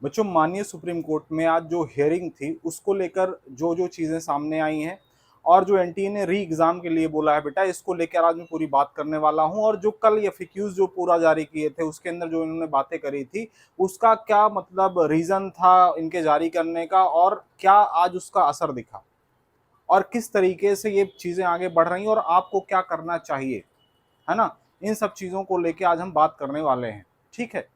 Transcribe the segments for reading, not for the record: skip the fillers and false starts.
बच्चों, माननीय supreme court में आज जो हियरिंग थी उसको लेकर जो जो चीजें सामने आई हैं और जो एनटीए ने री एग्जाम के लिए बोला है बेटा, इसको लेकर आज मैं पूरी बात करने वाला हूं। और जो कल ये फिक्यूज जो पूरा जारी किए थे उसके अंदर जो इन्होंने बातें करी थी उसका क्या मतलब रीजन था इनके जारी करने का, और क्या आज उसका असर दिखा और किस तरीके से ये चीजें आगे बढ़ रही हैं और आपको क्या करना चाहिए, है ना। इन सब चीजों को लेकर आज हम बात करने वाले हैं। ठीक है,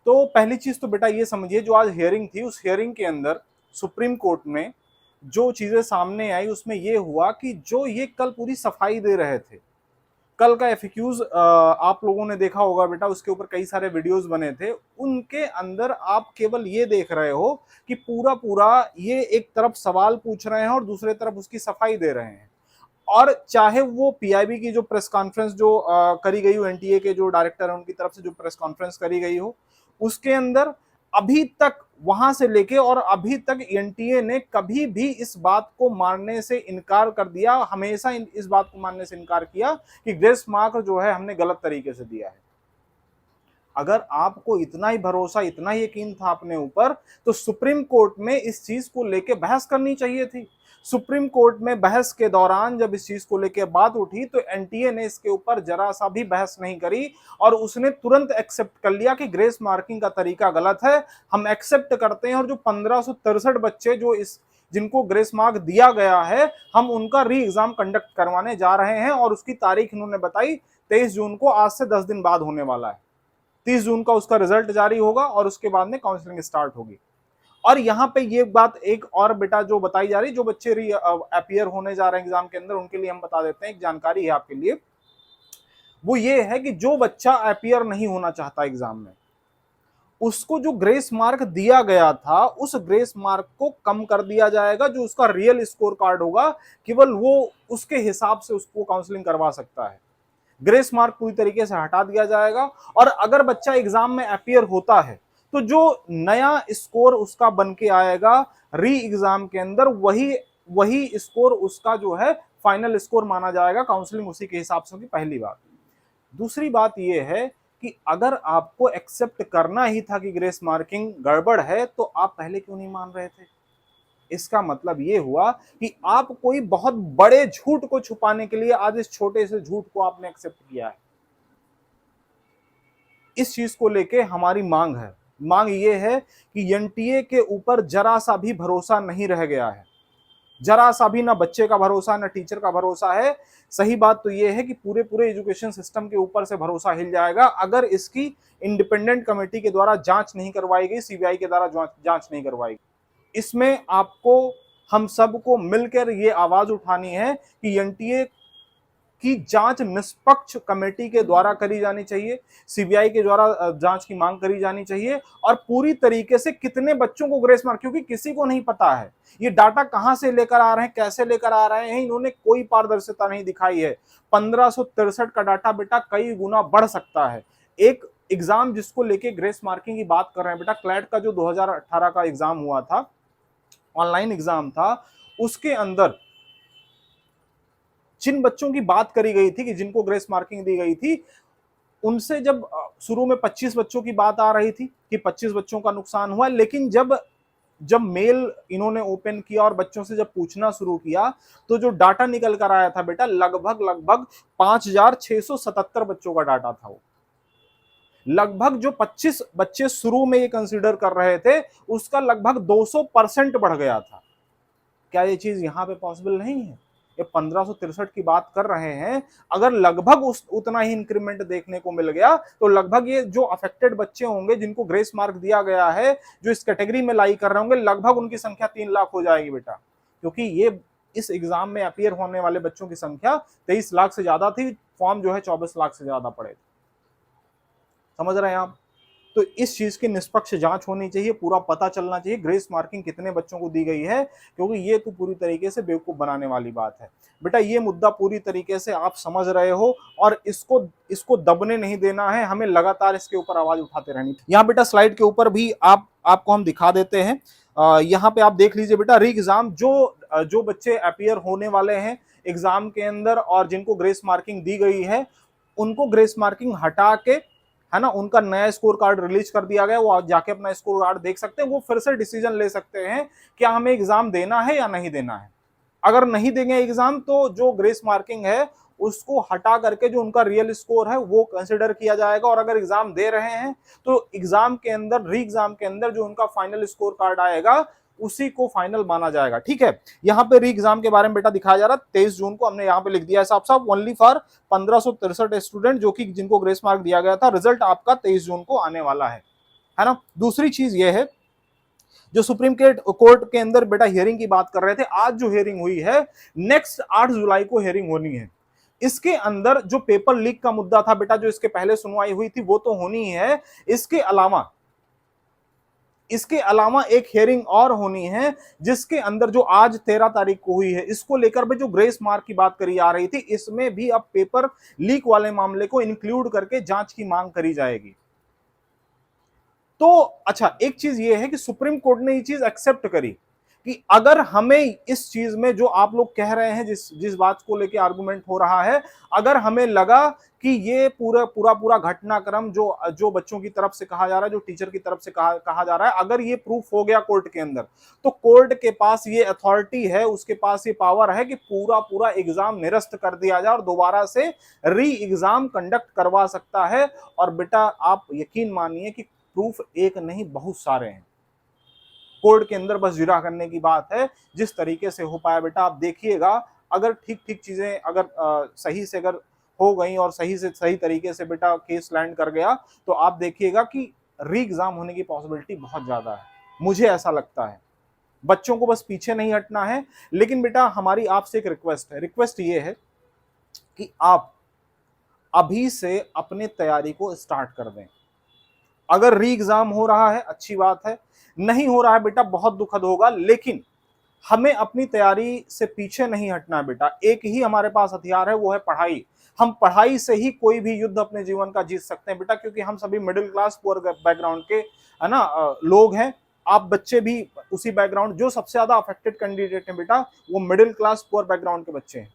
तो पहली चीज तो बेटा ये समझिए, जो आज हियरिंग थी उस हियरिंग के अंदर सुप्रीम कोर्ट में जो चीजें सामने आई उसमें ये हुआ कि जो ये कल पूरी सफाई दे रहे थे, कल का एफएक्यूज आप लोगों ने देखा होगा बेटा, उसके ऊपर कई सारे वीडियोस बने थे। उनके अंदर आप केवल ये देख रहे हो कि पूरा पूरा ये एक तरफ सवाल पूछ रहे हैं और दूसरे तरफ उसकी सफाई दे रहे हैं। और चाहे वो पीआईबी की जो प्रेस कॉन्फ्रेंस जो करी गई हो, एनटीए के जो डायरेक्टर है उनकी तरफ से जो प्रेस कॉन्फ्रेंस करी गई हो, उसके अंदर अभी तक वहां से लेके और अभी तक एनटीए ने कभी भी इस बात को मानने से इनकार कर दिया, हमेशा इस बात को मानने से इनकार किया कि ग्रेस मार्क जो है हमने गलत तरीके से दिया है। अगर आपको इतना ही भरोसा, इतना ही यकीन था अपने ऊपर, तो सुप्रीम कोर्ट में इस चीज को लेके बहस करनी चाहिए थी। सुप्रीम कोर्ट में बहस के दौरान जब इस चीज को लेके बात उठी तो एनटीए ने इसके ऊपर जरा सा भी बहस नहीं करी और उसने तुरंत एक्सेप्ट कर लिया कि ग्रेस मार्किंग का तरीका गलत है, हम एक्सेप्ट करते हैं। और जो 1563 बच्चे जो इस जिनको ग्रेस मार्क दिया गया है, हम उनका री एग्जाम कंडक्ट करवाने जा रहे हैं और उसकी तारीख इन्होंने बताई 23 जून को, आज से 10 दिन बाद होने वाला है। 30 जून का उसका रिजल्ट जारी होगा और उसके बाद में काउंसलिंग स्टार्ट होगी। और यहाँ पे ये बात एक और बेटा जो बताई जा रही, जो बच्चे अपीयर होने जा रहे हैं एग्जाम के अंदर, उनके लिए हम बता देते हैं, एक जानकारी है आपके लिए। वो ये है कि जो बच्चा अपीयर नहीं होना चाहता एग्जाम में, उसको जो ग्रेस मार्क दिया गया था उस ग्रेस मार्क को कम कर दिया जाएगा। जो उसका रियल स्कोर कार्ड होगा, केवल वो उसके हिसाब से उसको काउंसलिंग करवा सकता है। ग्रेस मार्क पूरी तरीके से हटा दिया जाएगा। और अगर बच्चा एग्जाम में अपीयर होता है तो जो नया स्कोर उसका बन के आएगा री एग्जाम के अंदर, वही वही स्कोर उसका जो है फाइनल स्कोर माना जाएगा। काउंसलिंग उसी के हिसाब से होगी, पहली बात। दूसरी बात यह है कि अगर आपको एक्सेप्ट करना ही था कि ग्रेस मार्किंग गड़बड़ है, तो आप पहले क्यों नहीं मान रहे थे। इसका मतलब यह हुआ कि आप कोई बहुत बड़े झूठ को छुपाने के लिए आज इस छोटे से झूठ को आपने एक्सेप्ट किया है। इस चीज को लेके हमारी मांग है, मांग यह है कि एनटीए के ऊपर जरा सा भी भरोसा नहीं रह गया है। जरा सा भी, ना बच्चे का भरोसा ना टीचर का भरोसा है। सही बात तो यह है कि पूरे पूरे एजुकेशन सिस्टम के ऊपर से भरोसा हिल जाएगा अगर इसकी इंडिपेंडेंट कमेटी के द्वारा जांच नहीं करवाई गई, सीबीआई के द्वारा जांच नहीं करवाई गई। इसमें आपको, हम सबको मिलकर ये आवाज उठानी है कि एनटीए की जांच निष्पक्ष कमेटी के द्वारा करी जानी चाहिए, सीबीआई के द्वारा जांच की मांग करी जानी चाहिए। और पूरी तरीके से कितने बच्चों को ग्रेस मार्क, क्योंकि किसी को नहीं पता है ये डाटा कहां से लेकर आ रहे हैं, कैसे लेकर आ रहे हैं, इन्होंने कोई पारदर्शिता नहीं दिखाई है। 1563 का डाटा बेटा कई गुना बढ़ सकता है। एक एग्जाम जिसको लेके ग्रेस मार्किंग की बात कर रहे हैं बेटा, क्लैट का जो 2018 का एग्जाम हुआ था, ऑनलाइन एग्जाम था, उसके अंदर जिन बच्चों की बात करी गई थी कि जिनको ग्रेस मार्किंग दी गई थी, उनसे जब शुरू में 25 बच्चों की बात आ रही थी कि 25 बच्चों का नुकसान हुआ, लेकिन जब जब मेल इन्होंने ओपन किया और बच्चों से जब पूछना शुरू किया, तो जो डाटा निकल कर आया था बेटा, लगभग लगभग 5677 बच्चों का डाटा था। वो लगभग जो 25 बच्चे शुरू में ये कंसीडर कर रहे थे, उसका लगभग 200% बढ़ गया था। क्या ये चीज यहां पे पॉसिबल नहीं है। ये 1563 की बात कर रहे हैं, अगर लगभग उतना ही इंक्रीमेंट देखने को मिल गया तो लगभग ये जो अफेक्टेड बच्चे होंगे जिनको ग्रेस मार्क दिया गया है, जो इस कैटेगरी में लाई कर रहे होंगे, लगभग उनकी संख्या 3 लाख हो जाएगी बेटा। क्योंकि ये इस एग्जाम में अपीयर होने वाले बच्चों की संख्या 23 लाख से ज्यादा थी, फॉर्म जो है 24 लाख से ज्यादा पड़े थे। समझ रहे हैं आप। तो इस चीज की निष्पक्ष जांच होनी चाहिए, पूरा पता चलना चाहिए ग्रेस मार्किंग कितने बच्चों को दी गई है, क्योंकि ये तो पूरी तरीके से बेवकूफ बनाने वाली बात है। बेटा ये मुद्दा पूरी तरीके से आप समझ रहे हो और इसको इसको दबने नहीं देना है, हमें लगातार इसके ऊपर आवाज उठाते रहनी। यहाँ बेटा स्लाइड के ऊपर भी आपको हम दिखा देते हैं। यहाँ पे आप देख लीजिए बेटा, री एग्जाम जो बच्चे अपीयर होने वाले हैं एग्जाम के अंदर और जिनको ग्रेस मार्किंग दी गई है, उनको ग्रेस मार्किंग हटा के, है ना, उनका नया स्कोर कार्ड रिलीज कर दिया गया, वो आप जाके अपना स्कोर कार्ड देख सकते हैं, वो फिर से डिसीजन ले सकते हैं क्या हमें एग्जाम देना है या नहीं देना है। अगर नहीं देंगे एग्जाम तो जो ग्रेस मार्किंग है उसको हटा करके जो उनका रियल स्कोर है वो कंसिडर किया जाएगा, और अगर एग्जाम दे रहे हैं तो एग्जाम के अंदर, री एग्जाम के अंदर जो उनका फाइनल स्कोर कार्ड आएगा उसी को फाइनल माना जाएगा। ठीक है, यहाँ पे री एग्जाम के बारे में बेटा दिखाया जा रहा है 23 जून को, हमने यहाँ पे लिख दिया है साफ साफ, ओनली फॉर 1563 स्टूडेंट जो कि जिनको ग्रेस मार्क दिया गया था, रिजल्ट आपका 23 जून को आने वाला है ना। दूसरी चीज ये है, जो सुप्रीम कोर्ट के अंदर बेटा हियरिंग की बात कर रहे थे, आज जो हियरिंग हुई है नेक्स्ट 8 जुलाई को हियरिंग होनी है। इसके अंदर जो पेपर लीक का मुद्दा था बेटा, जो इसके पहले सुनवाई हुई थी वो तो होनी ही है, इसके अलावा एक हियरिंग और होनी है जिसके अंदर जो आज 13 तारीख को हुई है, इसको लेकर भी जो ग्रेस मार्क की बात करी जा रही थी, इसमें भी अब पेपर लीक वाले मामले को इंक्लूड करके जांच की मांग करी जाएगी। तो अच्छा, एक चीज ये है कि सुप्रीम कोर्ट ने ये चीज एक्सेप्ट करी कि अगर हमें इस चीज में जो आप लोग कह रहे हैं, जिस बात को लेके आर्गुमेंट हो रहा है, अगर हमें लगा कि ये पूरा घटनाक्रम जो बच्चों की तरफ से कहा जा रहा है, जो टीचर की तरफ से कहा जा रहा है, अगर ये प्रूफ हो गया कोर्ट के अंदर, तो कोर्ट के पास ये अथॉरिटी है, उसके पास ये पावर है कि पूरा एग्जाम निरस्त कर दिया जाए और दोबारा से री एग्जाम कंडक्ट करवा सकता है। और बेटा आप यकीन मानिए कि प्रूफ एक नहीं बहुत सारे हैं, कोर्ट के अंदर बस जिरा करने की बात है, जिस तरीके से हो पाया बेटा आप देखिएगा। अगर ठीक चीजें अगर सही से अगर हो गई और सही तरीके से बेटा केस लैंड कर गया, तो आप देखिएगा कि री एग्जाम होने की पॉसिबिलिटी बहुत ज्यादा है, मुझे ऐसा लगता है। बच्चों को बस पीछे नहीं हटना है। लेकिन बेटा हमारी आपसे एक रिक्वेस्ट ये है कि आप अभी से अपने तैयारी को स्टार्ट कर दें। अगर री एग्जाम हो रहा है अच्छी बात है, नहीं हो रहा है बेटा बहुत दुखद होगा, लेकिन हमें अपनी तैयारी से पीछे नहीं हटना है बेटा। एक ही हमारे पास हथियार है, वो है पढ़ाई। हम पढ़ाई से ही कोई भी युद्ध अपने जीवन का जीत सकते हैं बेटा, क्योंकि हम सभी मिडिल क्लास पुअर बैकग्राउंड के है ना लोग हैं। आप बच्चे भी उसी बैकग्राउंड, जो सबसे ज्यादा अफेक्टेड कैंडिडेट हैं बेटा वो मिडिल क्लास पुअर बैकग्राउंड के बच्चे हैं,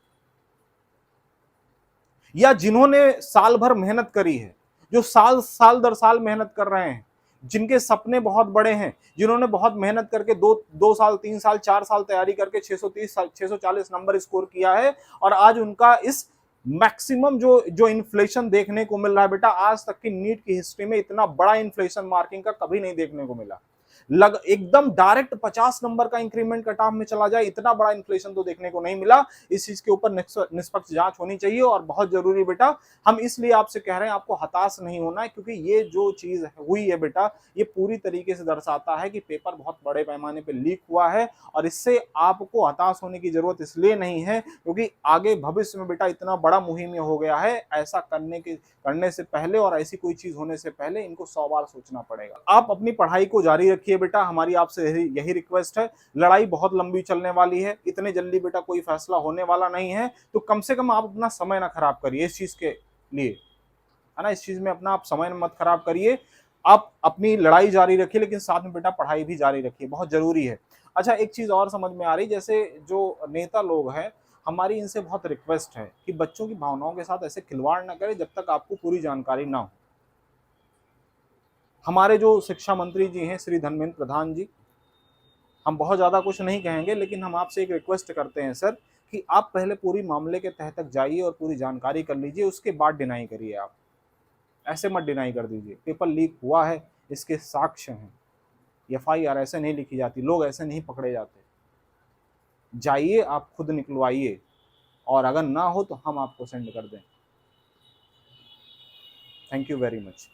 या जिन्होंने साल भर मेहनत करी है, जो साल दर साल मेहनत कर रहे हैं, जिनके सपने बहुत बड़े हैं, जिन्होंने बहुत मेहनत करके दो साल 3 साल 4 साल तैयारी करके 640 नंबर स्कोर किया है, और आज उनका इस मैक्सिमम जो इन्फ्लेशन देखने को मिल रहा है बेटा, आज तक की नीट की हिस्ट्री में इतना बड़ा इन्फ्लेशन मार्किंग का कभी नहीं देखने को मिला। एकदम डायरेक्ट 50 नंबर का इंक्रीमेंट कट ऑफ में चला जाए, इतना बड़ा इन्फ्लेशन तो देखने को नहीं मिला। इस चीज के ऊपर निष्पक्ष जांच होनी चाहिए, और बहुत जरूरी बेटा, हम इसलिए आपसे कह रहे हैं आपको हताश नहीं होना है, क्योंकि ये जो चीज हुई है बेटा, ये पूरी तरीके से दर्शाता है कि पेपर बहुत बड़े पैमाने पर लीक हुआ है। और इससे आपको हताश होने की जरूरत इसलिए नहीं है क्योंकि आगे भविष्य में बेटा इतना बड़ा मुहिम हो गया है, ऐसा करने से पहले और ऐसी कोई चीज होने से पहले इनको 100 बार सोचना पड़ेगा। आप अपनी पढ़ाई को जारी रखिए बेटा, हमारी आपसे यही रिक्वेस्ट है। लड़ाई बहुत लंबी चलने वाली है, इतने जल्दी बेटा कोई फैसला होने वाला नहीं है, तो कम से कम आप अपना समय ना खराब करिए इस चीज के लिए, है ना। इस चीज में अपना आप समय मत खराब करिए, आप अपनी लड़ाई जारी रखिए, लेकिन साथ में बेटा पढ़ाई भी जारी रखिए, बहुत जरूरी है। अच्छा, एक चीज और समझ में आ रही, जैसे जो नेता लोग हैं, हमारी इनसे बहुत रिक्वेस्ट है कि बच्चों की भावनाओं के साथ ऐसे खिलवाड़ ना करें जब तक आपको पूरी जानकारी ना हो। हमारे जो शिक्षा मंत्री जी हैं श्री धर्मेंद्र प्रधान जी, हम बहुत ज़्यादा कुछ नहीं कहेंगे, लेकिन हम आपसे एक रिक्वेस्ट करते हैं सर कि आप पहले पूरी मामले के तह तक जाइए और पूरी जानकारी कर लीजिए, उसके बाद डिनाई करिए। आप ऐसे मत डिनाई कर दीजिए। पेपर लीक हुआ है, इसके साक्ष्य हैं, FIR ऐसे नहीं लिखी जाती, लोग ऐसे नहीं पकड़े जाते। जाइए आप खुद निकलवाइए, और अगर ना हो तो हम आपको सेंड कर दें। Thank you very much.